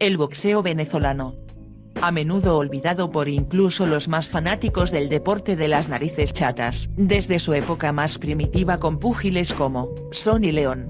el boxeo venezolano. A menudo olvidado por incluso los más fanáticos del deporte de las narices chatas, desde su época más primitiva con púgiles como Sonny León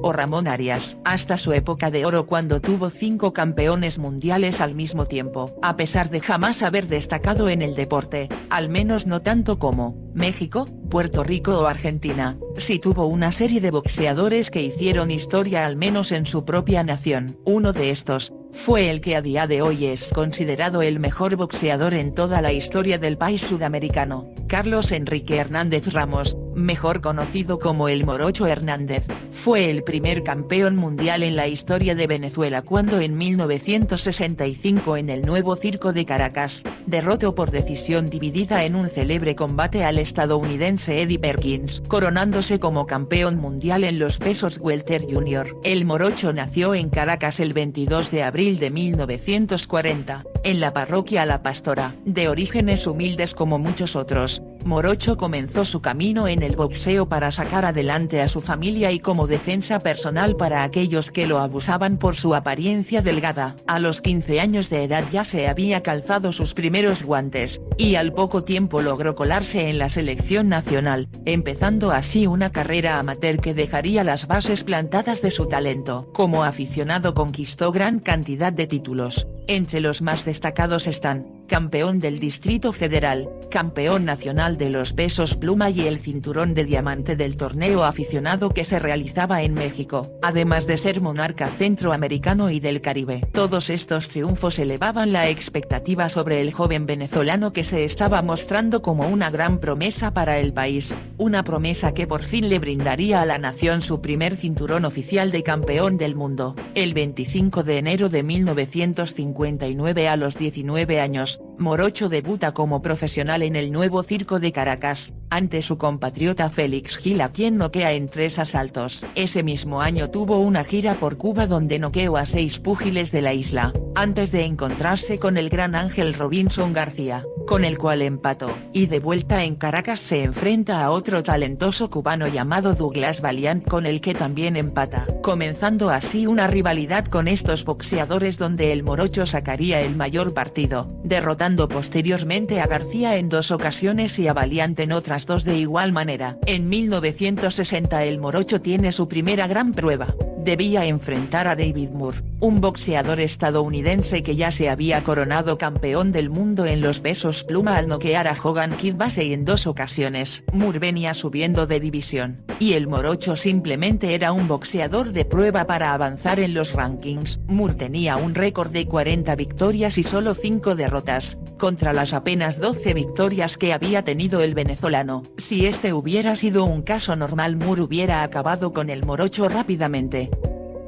o Ramón Arias, hasta su época de oro cuando tuvo 5 campeones mundiales al mismo tiempo. A pesar de jamás haber destacado en el deporte, al menos no tanto como México, Puerto Rico o Argentina, sí tuvo una serie de boxeadores que hicieron historia al menos en su propia nación. Uno de estos, fue el que a día de hoy es considerado el mejor boxeador en toda la historia del país sudamericano, Carlos Enrique Hernández Ramos, mejor conocido como el Morocho Hernández, fue el primer campeón mundial en la historia de Venezuela cuando en 1965 en el Nuevo Circo de Caracas, derrotó por decisión dividida en un célebre combate al estadounidense Eddie Perkins, coronándose como campeón mundial en los pesos welter junior. El Morocho nació en Caracas el 22 de abril de 1940, en la parroquia La Pastora. De orígenes humildes como muchos otros, Morocho comenzó su camino en el boxeo para sacar adelante a su familia y como defensa personal para aquellos que lo abusaban por su apariencia delgada. A los 15 años de edad ya se había calzado sus primeros guantes, y al poco tiempo logró colarse en la selección nacional, empezando así una carrera amateur que dejaría las bases plantadas de su talento. Como aficionado conquistó gran cantidad de títulos, entre los más destacados están, campeón del Distrito Federal, campeón nacional de los pesos pluma y el cinturón de diamante del torneo aficionado que se realizaba en México, además de ser monarca centroamericano y del Caribe. Todos estos triunfos elevaban la expectativa sobre el joven venezolano que se estaba mostrando como una gran promesa para el país, una promesa que por fin le brindaría a la nación su primer cinturón oficial de campeón del mundo. El 25 de enero de 1959 a los 19 años, Morocho debuta como profesional en el Nuevo Circo de Caracas, ante su compatriota Félix Gil a quien noquea en 3 asaltos. Ese mismo año tuvo una gira por Cuba donde noqueó a 6 púgiles de la isla, antes de encontrarse con el gran Ángel Robinson García, con el cual empató, y de vuelta en Caracas se enfrenta a otro talentoso cubano llamado Douglas Valiant con el que también empata, comenzando así una rivalidad con estos boxeadores donde el Morocho sacaría el mayor partido, derrotando posteriormente a García en 2 ocasiones y a Valiant en otras 2 de igual manera. En 1960 el Morocho tiene su primera gran prueba, debía enfrentar a David Moore, un boxeador estadounidense que ya se había coronado campeón del mundo en los pesos pluma al noquear a Hogan Kid Basey en 2 ocasiones. Moore venía subiendo de división, y el Morocho simplemente era un boxeador de prueba para avanzar en los rankings. Moore tenía un récord de 40 victorias y solo 5 derrotas, contra las apenas 12 victorias que había tenido el venezolano. Si este hubiera sido un caso normal, Moore hubiera acabado con el Morocho rápidamente.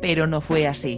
Pero no fue así.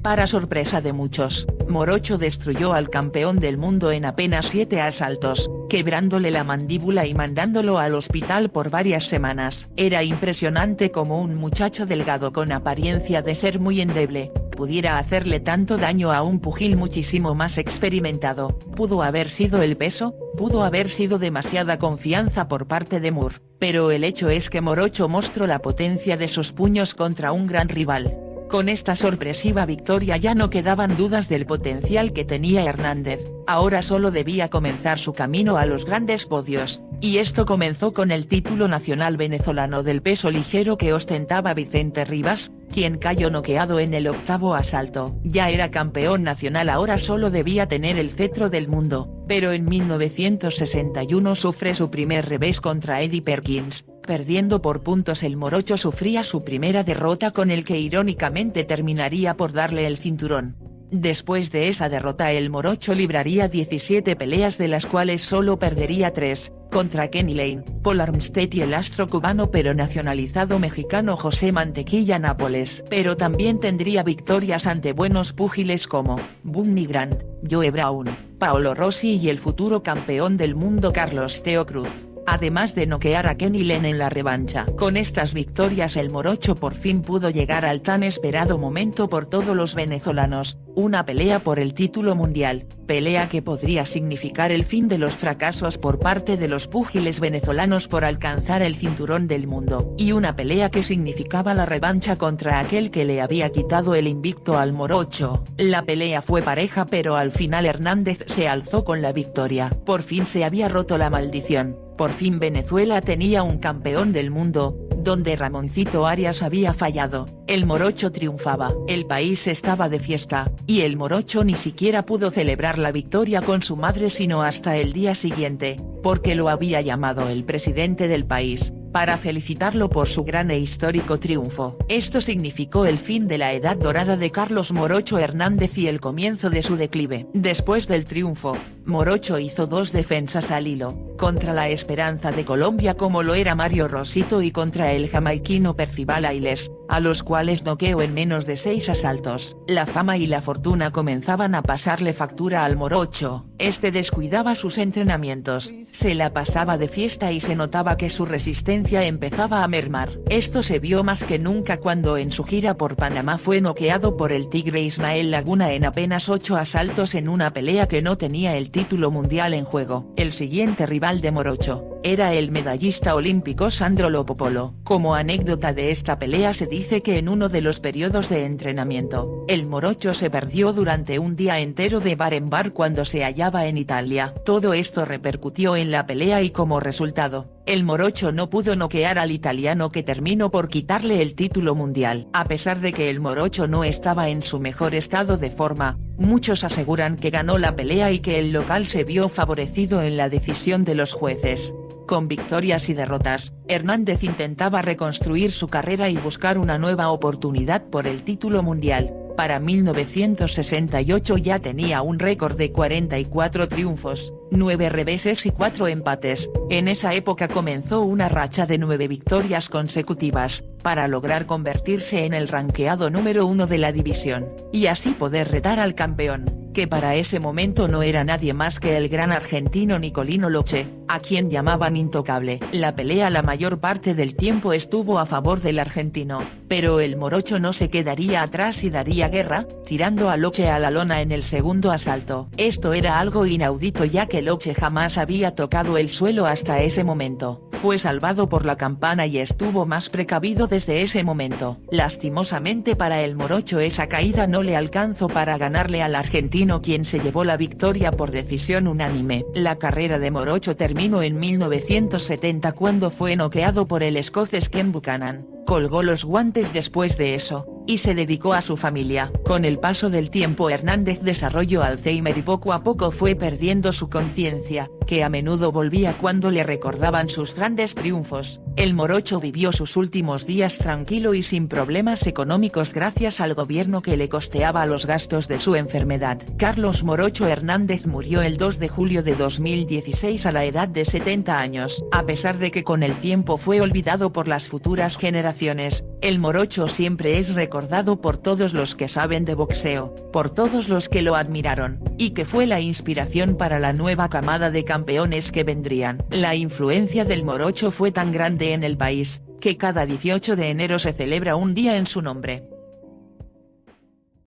Para sorpresa de muchos, Morocho destruyó al campeón del mundo en apenas 7 asaltos, quebrándole la mandíbula y mandándolo al hospital por varias semanas. Era impresionante cómo un muchacho delgado con apariencia de ser muy endeble, pudiera hacerle tanto daño a un pugil muchísimo más experimentado. ¿Pudo haber sido el peso? ¿Pudo haber sido demasiada confianza por parte de Moore? Pero el hecho es que Morocho mostró la potencia de sus puños contra un gran rival. Con esta sorpresiva victoria ya no quedaban dudas del potencial que tenía Hernández, ahora solo debía comenzar su camino a los grandes podios, y esto comenzó con el título nacional venezolano del peso ligero que ostentaba Vicente Rivas, quien cayó noqueado en el 8º asalto. Ya era campeón nacional, ahora solo debía tener el cetro del mundo, pero en 1961 sufre su primer revés contra Eddie Perkins. Perdiendo por puntos, el Morocho sufría su primera derrota con el que irónicamente terminaría por darle el cinturón. Después de esa derrota el Morocho libraría 17 peleas de las cuales solo perdería 3, contra Kenny Lane, Paul Armstead y el astro cubano pero nacionalizado mexicano José Mantequilla Nápoles. Pero también tendría victorias ante buenos púgiles como Bunny Grant, Joe Brown, Paolo Rossi y el futuro campeón del mundo Carlos Theo Cruz. además de noquear a Kenny Len en la revancha. Con estas victorias el morocho por fin pudo llegar al tan esperado momento por todos los venezolanos, una pelea por el título mundial, pelea que podría significar el fin de los fracasos por parte de los púgiles venezolanos por alcanzar el cinturón del mundo, y una pelea que significaba la revancha contra aquel que le había quitado el invicto al morocho. La pelea fue pareja pero al final Hernández se alzó con la victoria. Por fin se había roto la maldición, por fin Venezuela tenía un campeón del mundo, donde Ramoncito Arias había fallado, el morocho triunfaba. El país estaba de fiesta, y el morocho ni siquiera pudo celebrar la victoria con su madre sino hasta el día siguiente, porque lo había llamado el presidente del país, para felicitarlo por su gran e histórico triunfo. Esto significó el fin de la edad dorada de Carlos Morocho Hernández y el comienzo de su declive. Después del triunfo, Morocho hizo 2 defensas al hilo, contra la Esperanza de Colombia como lo era Mario Rosito y contra el jamaiquino Percival Ailes, a los cuales noqueó en menos de 6 asaltos. La fama y la fortuna comenzaban a pasarle factura al morocho, este descuidaba sus entrenamientos, se la pasaba de fiesta y se notaba que su resistencia empezaba a mermar. Esto se vio más que nunca cuando en su gira por Panamá fue noqueado por el Tigre Ismael Laguna en apenas 8 asaltos en una pelea que no tenía el título mundial en juego. El siguiente rival de Morocho era el medallista olímpico Sandro Lopopolo. Como anécdota de esta pelea se dice que en uno de los periodos de entrenamiento, el morocho se perdió durante un día entero de bar en bar cuando se hallaba en Italia. Todo esto repercutió en la pelea y como resultado, el morocho no pudo noquear al italiano que terminó por quitarle el título mundial. A pesar de que el morocho no estaba en su mejor estado de forma, muchos aseguran que ganó la pelea y que el local se vio favorecido en la decisión de los jueces. Con victorias y derrotas, Hernández intentaba reconstruir su carrera y buscar una nueva oportunidad por el título mundial. Para 1968 ya tenía un récord de 44 triunfos, 9 reveses y 4 empates. En esa época comenzó una racha de 9 victorias consecutivas, para lograr convertirse en el ranqueado número 1 de la división, y así poder retar al campeón, que para ese momento no era nadie más que el gran argentino Nicolino Loche, a quien llamaban intocable. La pelea la mayor parte del tiempo estuvo a favor del argentino, pero el morocho no se quedaría atrás y daría guerra, tirando a Loche a la lona en el segundo asalto. Esto era algo inaudito ya que Loche jamás había tocado el suelo hasta ese momento. Fue salvado por la campana y estuvo más precavido desde ese momento. Lastimosamente para el morocho esa caída no le alcanzó para ganarle al argentino, quien se llevó la victoria por decisión unánime. La carrera de Morocho terminó en 1970 cuando fue noqueado por el escocés Ken Buchanan. Colgó los guantes después de eso, y se dedicó a su familia. Con el paso del tiempo Hernández desarrolló Alzheimer y poco a poco fue perdiendo su conciencia, que a menudo volvía cuando le recordaban sus grandes triunfos. El morocho vivió sus últimos días tranquilo y sin problemas económicos gracias al gobierno que le costeaba los gastos de su enfermedad. Carlos Morocho Hernández murió el 2 de julio de 2016 a la edad de 70 años. A pesar de que con el tiempo fue olvidado por las futuras generaciones, el morocho siempre es recordado por todos los que saben de boxeo, por todos los que lo admiraron, y que fue la inspiración para la nueva camada de campeones que vendrían. La influencia del morocho fue tan grande en el país, que cada 18 de enero se celebra un día en su nombre.